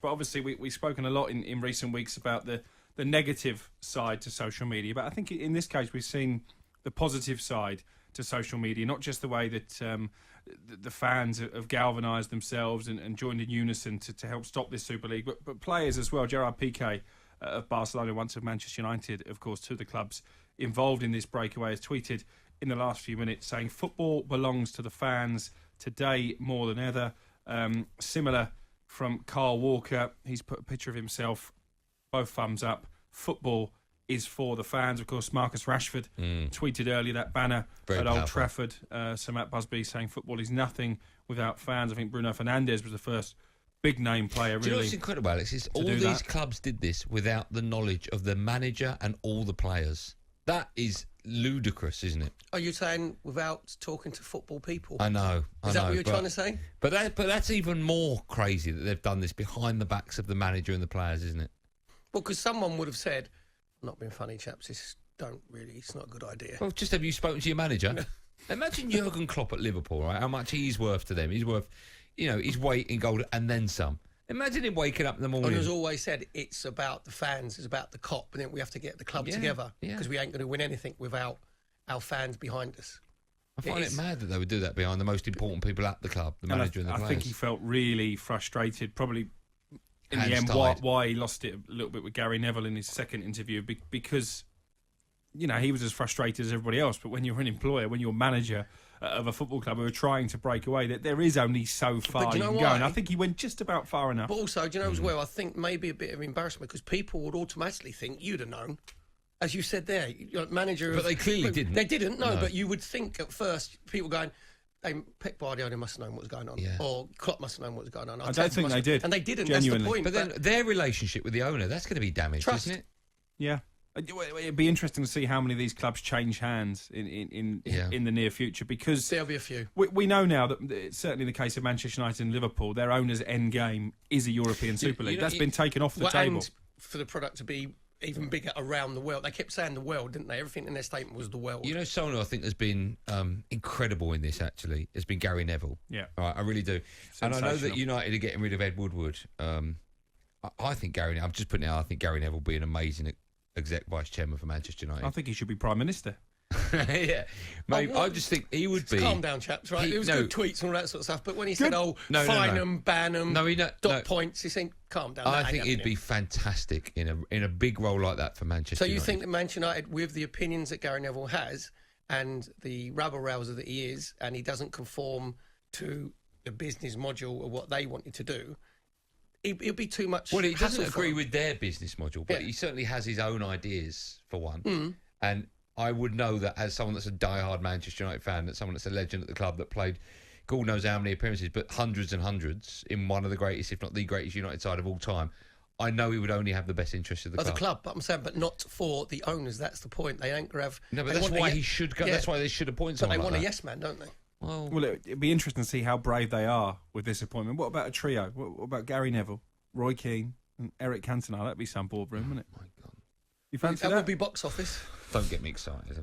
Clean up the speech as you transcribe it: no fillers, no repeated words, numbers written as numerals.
But obviously, we've spoken a lot in recent weeks about the negative side to social media. But I think in this case, we've seen the positive side to social media, not just the way that the fans have galvanised themselves and joined in unison to help stop this Super League, but players as well. Gerard Piqué of Barcelona, once of Manchester United, of course, two of the clubs involved in this breakaway, has tweeted in the last few minutes saying football belongs to the fans today more than ever. Similar from Carl Walker, he's put a picture of himself, both thumbs up. Football is for the fans. Of course, Marcus Rashford tweeted earlier that banner Very at powerful. Old Trafford. Sir Matt Busby saying football is nothing without fans. I think Bruno Fernandes was the first big name player, really. Do you know what's incredible, Alex? Is all these clubs did this without the knowledge of the manager and all the players. That is ludicrous, isn't it? Are you saying without talking to football people? I know. Is that what you're trying to say? But that's even more crazy that they've done this behind the backs of the manager and the players, isn't it? Well, because someone would have said, I'm not being funny, chaps, it's not a good idea. Well, just have you spoken to your manager? Imagine Jurgen Klopp at Liverpool, right? How much he's worth to them. He's worth, his weight in gold and then some. Imagine him waking up in the morning. And as always said, it's about the fans, it's about the cop, and then we have to get the club together because we ain't going to win anything without our fans behind us. I find it mad that they would do that behind the most important people at the club, the manager and the players. I think he felt really frustrated, probably in the end, why he lost it a little bit with Gary Neville in his second interview, because he was as frustrated as everybody else. But when you're an employer, when you're a manager of a football club who are trying to break away, that there is only so far you can go. And I think he went just about far enough. But also, do you know as well, I think maybe a bit of embarrassment because people would automatically think you'd have known. As you said there, manager. But they clearly didn't. They didn't, no. But you would think at first, people going, Pep Guardiola must have known what was going on. Or Klopp must have known what was going on. I don't think they did. And they didn't, genuinely. that's the point. But then their relationship with the owner, that's going to be damaged, trust. isn't it? Yeah. It'd be interesting to see how many of these clubs change hands in the near future, because there'll be a few. We know now that it's certainly the case of Manchester United and Liverpool, their owner's end game is a European Super League. That's been taken off the table. And for the product to be even bigger around the world. They kept saying the world, didn't they? Everything in their statement was the world. Someone who I think has been incredible in this, actually, has been Gary Neville. Yeah. Right, I really do. And I know that United are getting rid of Ed Woodward. I think I'm just putting it out, I think Gary Neville will be an amazing exec vice chairman for Manchester United. I think he should be Prime Minister. Yeah, mate, I just think he would be. Calm down, chaps. Right, it was good tweets and all that sort of stuff. But when he said, fine them, ban them, points, he said, calm down. I think he'd be fantastic in a big role like that for Manchester. So you United. think that Manchester United, with the opinions that Gary Neville has and the rabble-rouser that he is, and he doesn't conform to the business module of what they wanted to do, it'd be too much. Well, he doesn't agree with their business module, but he certainly has his own ideas for one, and I would know that as someone that's a die-hard Manchester United fan, that someone that's a legend at the club that played God knows how many appearances, but hundreds and hundreds in one of the greatest, if not the greatest United side of all time, I know he would only have the best interest of the club. The club, but I'm saying, but not for the owners. That's the point. They ain't going to have... No, but that's why he should go. Yeah. That's why they should appoint someone like that. But they want a yes man, don't they? Well, it'd be interesting to see how brave they are with this appointment. What about a trio? What about Gary Neville, Roy Keane and Eric Cantona? That'd be some boardroom, wouldn't it? Oh, my God. You fancy that? That would be box office. Don't get me excited.